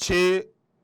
6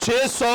600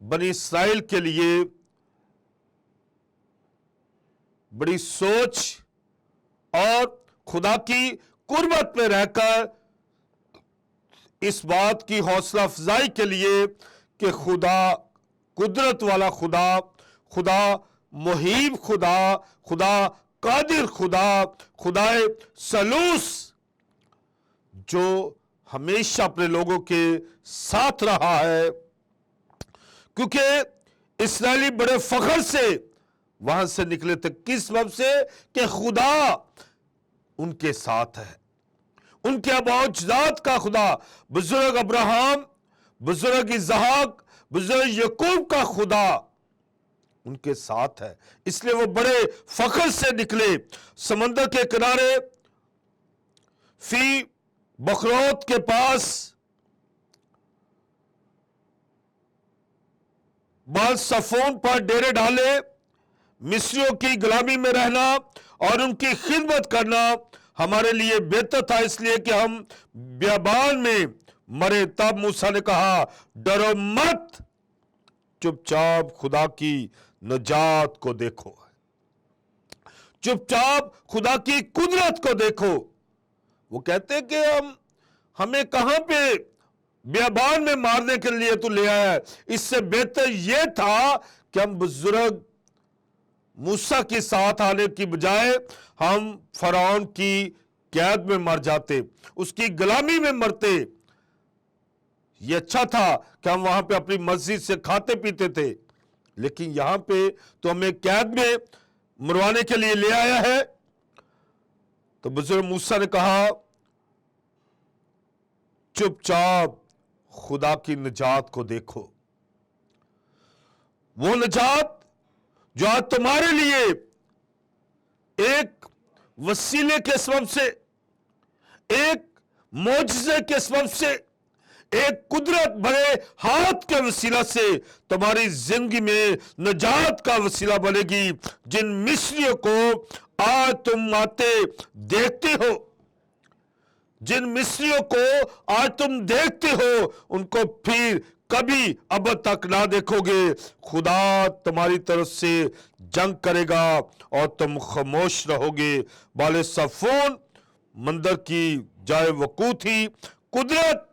بنی اسرائیل کے لیے بڑی سوچ اور خدا کی قربت میں رہ کر اس بات کی حوصلہ افزائی کے لیے کہ خدا قدرت والا خدا، خدا محیب خدا، خدا قادر خدا، خدائے سلوس جو ہمیشہ اپنے لوگوں کے ساتھ رہا ہے، کیونکہ اسرائیلی بڑے فخر سے وہاں سے نکلے تھے۔ کس سبب سے؟ کہ خدا ان کے ساتھ ہے، ان کے آباء و اجداد کا خدا، بزرگ ابراہم، بزرگ اسحاق، بزرگ یعقوب کا خدا ان کے ساتھ ہے، اس لیے وہ بڑے فخر سے نکلے۔ سمندر کے کنارے فی بخروت کے پاس بال صفون پر ڈیرے ڈالے، مصریوں کی غلامی میں رہنا اور ان کی خدمت کرنا ہمارے لیے بہتر تھا، اس لیے کہ ہم بیابان میں مرے۔ تب موسیٰ نے کہا ڈرو مت، چپ چاپ خدا کی نجات کو دیکھو، چپ چاپ خدا کی قدرت کو دیکھو۔ وہ کہتے ہیں کہ ہمیں کہاں پہ بیابان میں مارنے کے لیے تو لے آیا ہے، اس سے بہتر یہ تھا کہ ہم بزرگ موسیٰ کے ساتھ آنے کی بجائے ہم فرعون کی قید میں مر جاتے، اس کی غلامی میں مرتے۔ یہ اچھا تھا کہ ہم وہاں پہ اپنی مرضی سے کھاتے پیتے تھے، لیکن یہاں پہ تو ہمیں قید میں مروانے کے لیے لے آیا ہے۔ تو بزرگ موسیٰ نے کہا چپ چاپ خدا کی نجات کو دیکھو، وہ نجات جو آج تمہارے لیے ایک وسیلے کے سبب سے، ایک معجزے کے سبب سے، ایک قدرت بھرے ہاتھ کے وسیلہ سے تمہاری زندگی میں نجات کا وسیلہ بنے گی۔ جن مصریوں کو آج تم آتے دیکھتے ہو، جن مصریوں کو آج تم دیکھتے ہو، ان کو پھر کبھی اب تک نہ دیکھو گے۔ خدا تمہاری طرف سے جنگ کرے گا اور تم خاموش رہو گے۔ بال صفون مندر کی جائے وقوع تھی، قدرت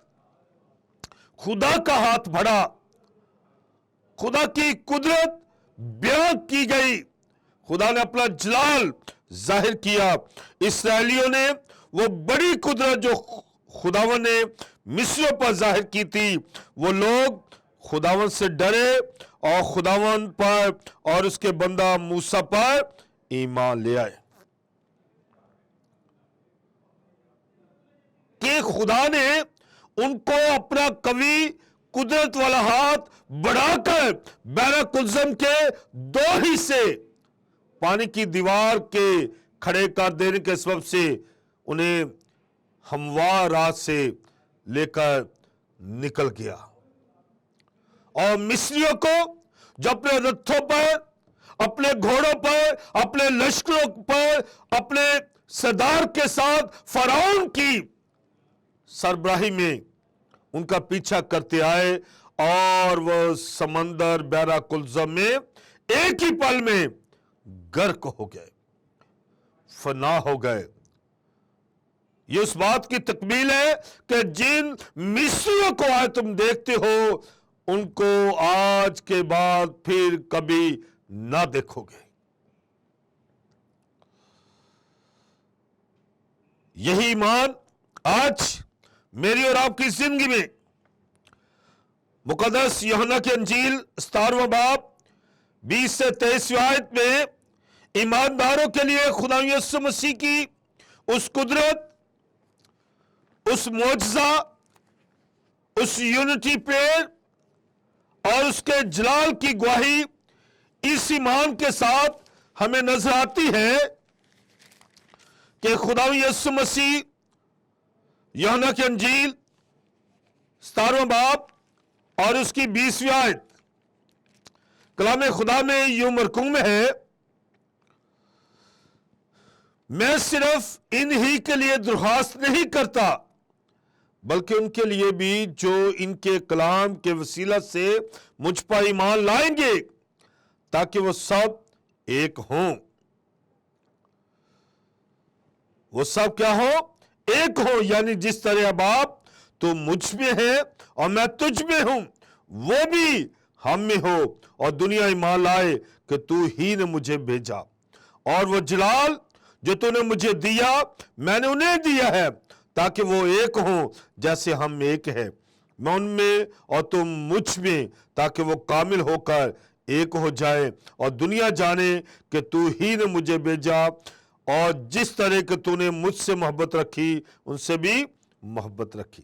خدا کا ہاتھ بڑھا، خدا کی قدرت بیان کی گئی، خدا نے اپنا جلال ظاہر کیا۔ اسرائیلیوں نے وہ بڑی قدرت جو خداوند نے مصریوں پر ظاہر کی تھی، وہ لوگ خداوند سے ڈرے اور خداوند پر اور اس کے بندہ موسیٰ پر ایمان لے آئے کہ خدا نے ان کو اپنا قوی قدرت والا ہاتھ بڑھا کر بحر قلزم کے دو حصے پانی کی دیوار کے کھڑے کر دینے کے سبب سے انہیں ہموار راہ سے لے کر نکل گیا، اور مصریوں کو جو اپنے رتھوں پر، اپنے گھوڑوں پر، اپنے لشکروں پر، اپنے سردار کے ساتھ فرعون کی سربراہی میں ان کا پیچھا کرتے آئے، اور وہ سمندر بحر قلزم میں ایک ہی پل میں غرق ہو گئے، فنا ہو گئے۔ یہ اس بات کی تکمیل ہے کہ جن مصریوں کو آج تم دیکھتے ہو، ان کو آج کے بعد پھر کبھی نہ دیکھو گے۔ یہی ایمان آج میری اور آپ کی زندگی میں مقدس یوحنا کی انجیل 17واں باب 20 سے 23 آیت میں ایمانداروں کے لیے خدا یسوع مسیح کی اس قدرت، اس معجزہ، اس یونٹی پریئر اور اس کے جلال کی گواہی اس ایمان کے ساتھ ہمیں نظر آتی ہے کہ خدا یسوع مسیح یوحنا کی انجیل 17واں باب اور اس کی 20ویں آیت کلام خدا میں یوں مرقوم ہے، میں صرف انہی کے لیے درخواست نہیں کرتا بلکہ ان کے لیے بھی جو ان کے کلام کے وسیلہ سے مجھ پر ایمان لائیں گے، تاکہ وہ سب ایک ہوں۔ وہ سب کیا ہو؟ ایک ہو، یعنی جس طرح باپ تو مجھ میں ہے اور میں تجھ میں ہوں، وہ بھی ہم میں ہو، اور دنیا ایمان لائے کہ تو ہی نے مجھے بھیجا، اور وہ جلال جو تو نے مجھے دیا میں نے انہیں دیا ہے، تاکہ وہ ایک ہوں جیسے ہم ایک ہیں، میں ان میں اور تم مجھ میں، تاکہ وہ کامل ہو کر ایک ہو جائے، اور دنیا جانے کہ تو ہی نے مجھے بھیجا، اور جس طرح کہ تو نے مجھ سے محبت رکھی ان سے بھی محبت رکھی۔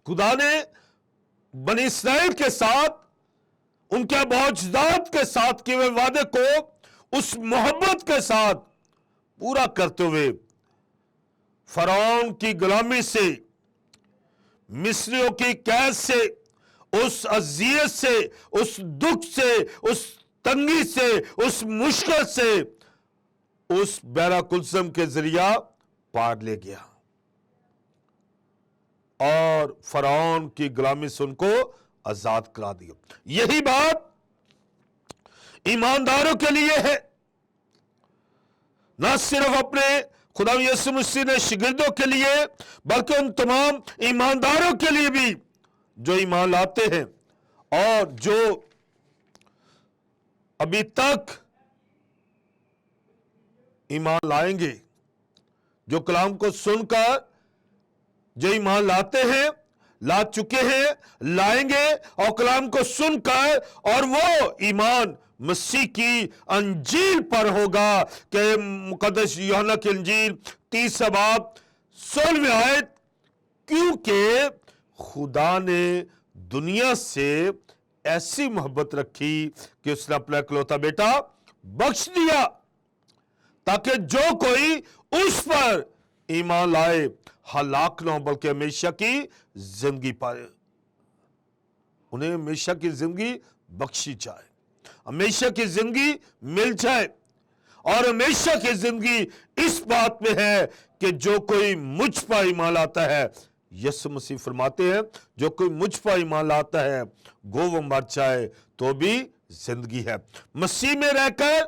خدا نے بنی اسرائیل کے ساتھ، ان کے معجزات کے ساتھ کیے ہوئے وعدے کو اس محبت کے ساتھ پورا کرتے ہوئے فرعون کی غلامی سے، مصریوں کی قید سے، اس اذیت سے، اس دکھ سے، اس تنگی سے، اس مشکل سے، اس بیرا کلثم کے ذریعہ پار لے گیا، اور فرعون کی غلامی سے ان کو آزاد کرا دیا۔ یہی بات ایمانداروں کے لیے ہے، نہ صرف اپنے خدا یسوع مسیح نے شاگردوں کے لیے، بلکہ ان تمام ایمانداروں کے لیے بھی جو ایمان لاتے ہیں اور جو ابھی تک ایمان لائیں گے، جو کلام کو سن کر جو ایمان لاتے ہیں، لا چکے ہیں، لائیں گے، اور کلام کو سن کر، اور وہ ایمان مسیح کی انجیل پر ہوگا کہ مقدس یوحنا کی انجیل 30 باب 16 آیت، کیونکہ خدا نے دنیا سے ایسی محبت رکھی کہ اس نے اپنا اکلوتا بیٹا بخش دیا، تاکہ جو کوئی اس پر ایمان لائے ہلاک نہ ہو بلکہ ہمیشہ کی زندگی پائے، انہیں ہمیشہ کی زندگی بخشی جائے، ہمیشہ کی زندگی مل جائے، اور ہمیشہ کی زندگی اس بات میں ہے کہ جو کوئی مجھ پر ایمان لاتا ہے، یسوع مسیح فرماتے ہیں جو کوئی مجھ پر ایمان لاتا ہے گو وہ مر جائے تو بھی زندگی ہے۔ مسیح میں رہ کر،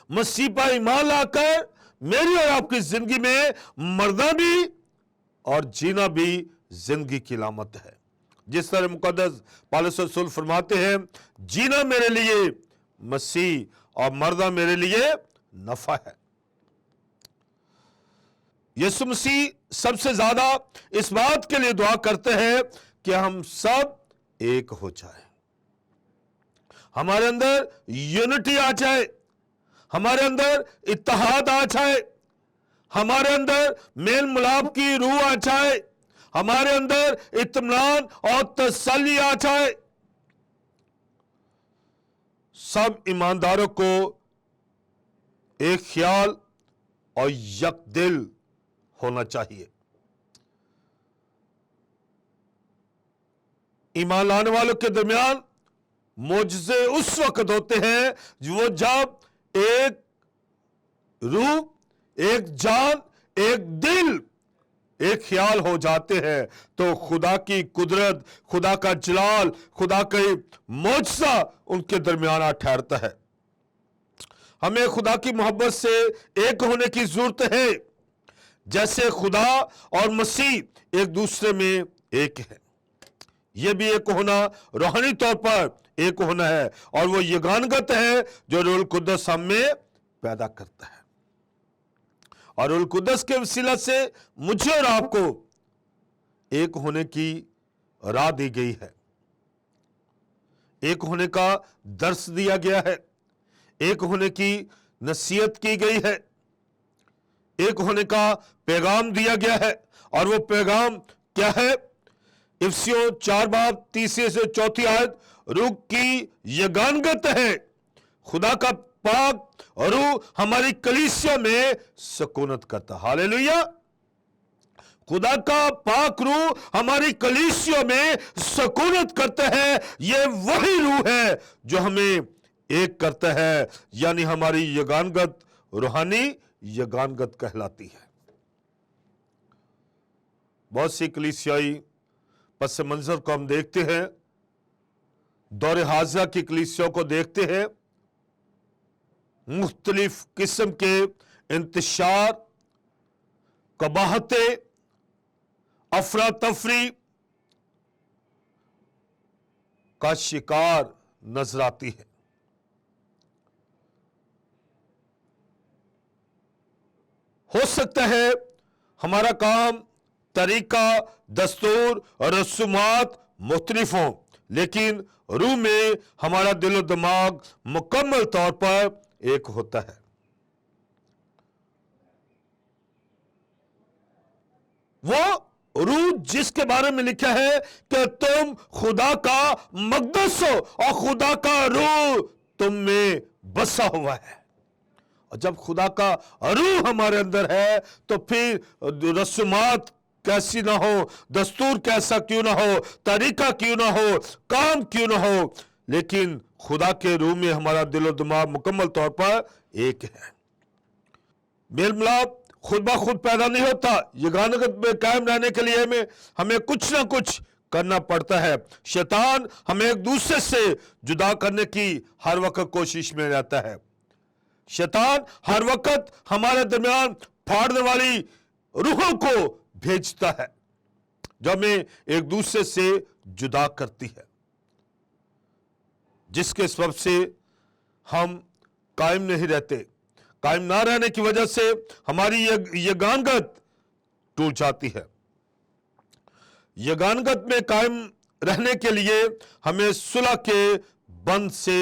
مسیح پر ایمان لا کر میری اور آپ کی زندگی میں مرنا بھی اور جینا بھی زندگی کی علامت ہے۔ جس طرح مقدس پالس رسول فرماتے ہیں، جینا میرے لیے مسیح اور مرنا میرے لیے نفع ہے۔ یسوع مسیح سب سے زیادہ اس بات کے لیے دعا کرتے ہیں کہ ہم سب ایک ہو جائیں، ہمارے اندر یونٹی آ جائے، ہمارے اندر اتحاد آ جائے، ہمارے اندر میل ملاپ کی روح آ جائے، ہمارے اندر اطمینان اور تسلی آ جائے۔ سب ایمانداروں کو ایک خیال اور یک دل ہونا چاہیے۔ ایمان لانے والوں کے درمیان معجزے اس وقت ہوتے ہیں وہ جب ایک روح، ایک جان، ایک دل، ایک خیال ہو جاتے ہیں، تو خدا کی قدرت، خدا کا جلال، خدا کا معجزہ ان کے درمیان آ ٹھہرتا ہے۔ ہمیں خدا کی محبت سے ایک ہونے کی ضرورت ہے، جیسے خدا اور مسیح ایک دوسرے میں ایک ہے۔ یہ بھی ایک ہونا روحانی طور پر ایک ہونا ہے، اور وہ یگانگت ہے جو روح القدس ہم میں پیدا کرتا ہے، اور روح القدس کے وسیلہ سے مجھے اور آپ کو ایک ہونے کی راہ دی گئی ہے، ایک ہونے کا درس دیا گیا ہے، ایک ہونے کی نصیحت کی گئی ہے، ایک ہونے کا پیغام دیا گیا ہے، اور وہ پیغام کیا ہے؟ افسیوں 4 باب 3 سے 4 آیت، روح کی یگانگت ہے، خدا کا پاک روح ہماری کلیسیا میں سکونت کرتا۔ ہاللیلویا! خدا کا پاک روح ہماری کلیسیا میں سکونت کرتا ہے۔ یہ وہی روح ہے جو ہمیں ایک کرتا ہے، یعنی ہماری یگانگت روحانی یگانگت کہلاتی ہے۔ بہت سی کلیسیائی پس منظر کو ہم دیکھتے ہیں، دور حاضرہ کی کلیسیوں کو دیکھتے ہیں، مختلف قسم کے انتشار، قباحتیں، افراتفری کا شکار نظر آتی ہے۔ ہو سکتا ہے ہمارا کام، طریقہ، دستور اور رسومات مختلف ہوں، لیکن روح میں ہمارا دل و دماغ مکمل طور پر ایک ہوتا ہے۔ وہ روح جس کے بارے میں لکھا ہے کہ تم خدا کا مقدس ہو اور خدا کا روح تم میں بسا ہوا ہے، اور جب خدا کا روح ہمارے اندر ہے تو پھر رسومات کیسی نہ ہو، دستور کیسا کیوں نہ ہو، طریقہ کیوں نہ ہو، کام کیوں نہ ہو، لیکن خدا کے روح میں ہمارا دل و دماغ مکمل طور پر ایک ہے۔ میل ملاپ خود بخود پیدا نہیں ہوتا، یگانگت میں قائم رہنے کے لیے ہمیں کچھ نہ کچھ کرنا پڑتا ہے۔ شیطان ہمیں ایک دوسرے سے جدا کرنے کی ہر وقت کوشش میں رہتا ہے۔ شیطان ہر وقت ہمارے درمیان پھاڑنے والی روحوں کو بھیجتا ہے جو ہمیں ایک دوسرے سے جدا کرتی ہے، جس کے سبب سے ہم قائم نہیں رہتے۔ قائم نہ رہنے کی وجہ سے ہماری یگانگت ٹوٹ جاتی ہے۔ یگانگت میں قائم رہنے کے لیے ہمیں صلح کے بند سے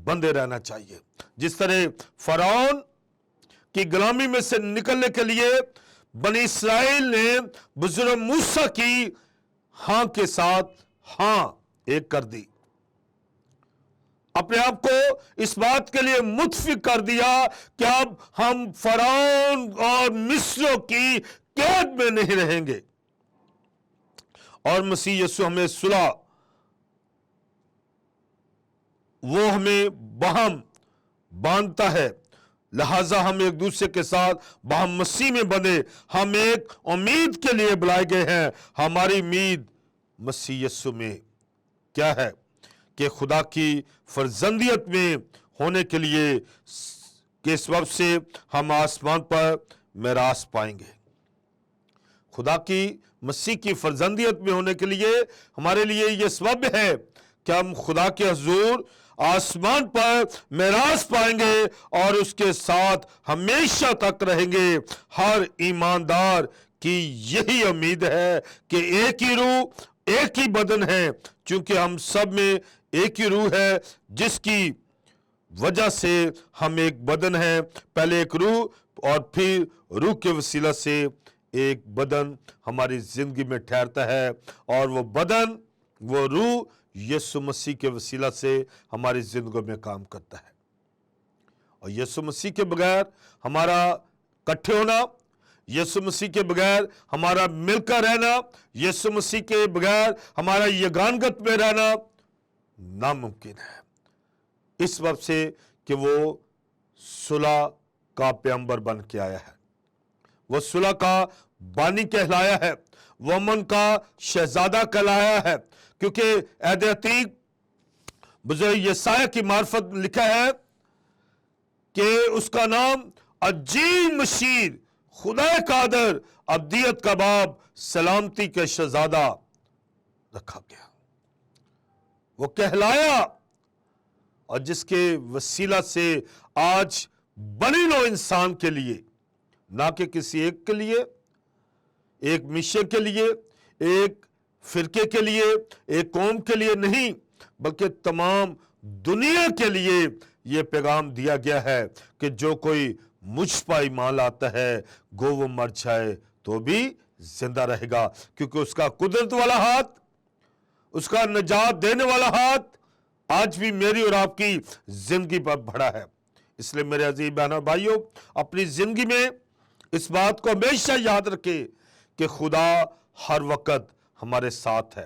بندے رہنا چاہیے۔ جس طرح فرعون کی غلامی میں سے نکلنے کے لیے بنی اسرائیل نے بزرگ موسیٰ کی ہاں کے ساتھ ہاں ایک کر دی، اپنے آپ کو اس بات کے لیے متفق کر دیا کہ اب ہم فرعون اور مصریوں کی قید میں نہیں رہیں گے، اور مسیح یسوع ہمیں صلح، وہ ہمیں باہم باندھتا ہے، لہٰذا ہم ایک دوسرے کے ساتھ باہم مسیح میں بندے۔ ہم ایک امید کے لیے بلائے گئے ہیں۔ ہماری امید مسیح یسوع میں کیا ہے کہ خدا کی فرزندیت میں ہونے کے لیے کے سبب سے ہم آسمان پر میراث پائیں گے۔ خدا کی مسیح کی فرزندیت میں ہونے کے لیے ہمارے لیے یہ سبب ہے کہ ہم خدا کے حضور آسمان پر میراث پائیں گے اور اس کے ساتھ ہمیشہ تک رہیں گے۔ ہر ایماندار کی یہی امید ہے کہ ایک ہی روح، ایک ہی بدن ہے، چونکہ ہم سب میں ایک ہی روح ہے، جس کی وجہ سے ہم ایک بدن ہیں۔ پہلے ایک روح اور پھر روح کے وسیلہ سے ایک بدن ہماری زندگی میں ٹھہرتا ہے، اور وہ بدن، وہ روح یسوع مسیح کے وسیلہ سے ہماری زندگی میں کام کرتا ہے۔ اور یسوع مسیح کے بغیر ہمارا کٹھے ہونا، یسوع مسیح کے بغیر ہمارا مل کر رہنا، یسوع مسیح کے بغیر ہمارا یگانگت میں رہنا ناممکن ہے، اس وجہ سے کہ وہ صلح کا پیغمبر بن کے آیا ہے، وہ صلح کا بانی کہلایا ہے، وہ امن کا شہزادہ کہلایا ہے، کیونکہ عہد عتیق بزرگ یسایہ کی معرفت لکھا ہے کہ اس کا نام عجیب مشیر، خدا قادر، ابدیت کا باب، سلامتی کے شہزادہ رکھا گیا۔ وہ کہلایا، اور جس کے وسیلہ سے آج بنی نوع انسان کے لیے، نہ کہ کسی ایک کے لیے، ایک مشن کے لیے، ایک فرقے کے لیے، ایک قوم کے لیے نہیں، بلکہ تمام دنیا کے لیے یہ پیغام دیا گیا ہے کہ جو کوئی مجھ پر ایمان لاتا ہے گو وہ مر جائے تو بھی زندہ رہے گا، کیونکہ اس کا قدرت والا ہاتھ، اس کا نجات دینے والا ہاتھ آج بھی میری اور آپ کی زندگی پر بڑھا ہے۔ اس لیے میرے عزیز بہنوں اور بھائیوں، اپنی زندگی میں اس بات کو ہمیشہ یاد رکھے کہ خدا ہر وقت ہمارے ساتھ ہے۔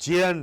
JN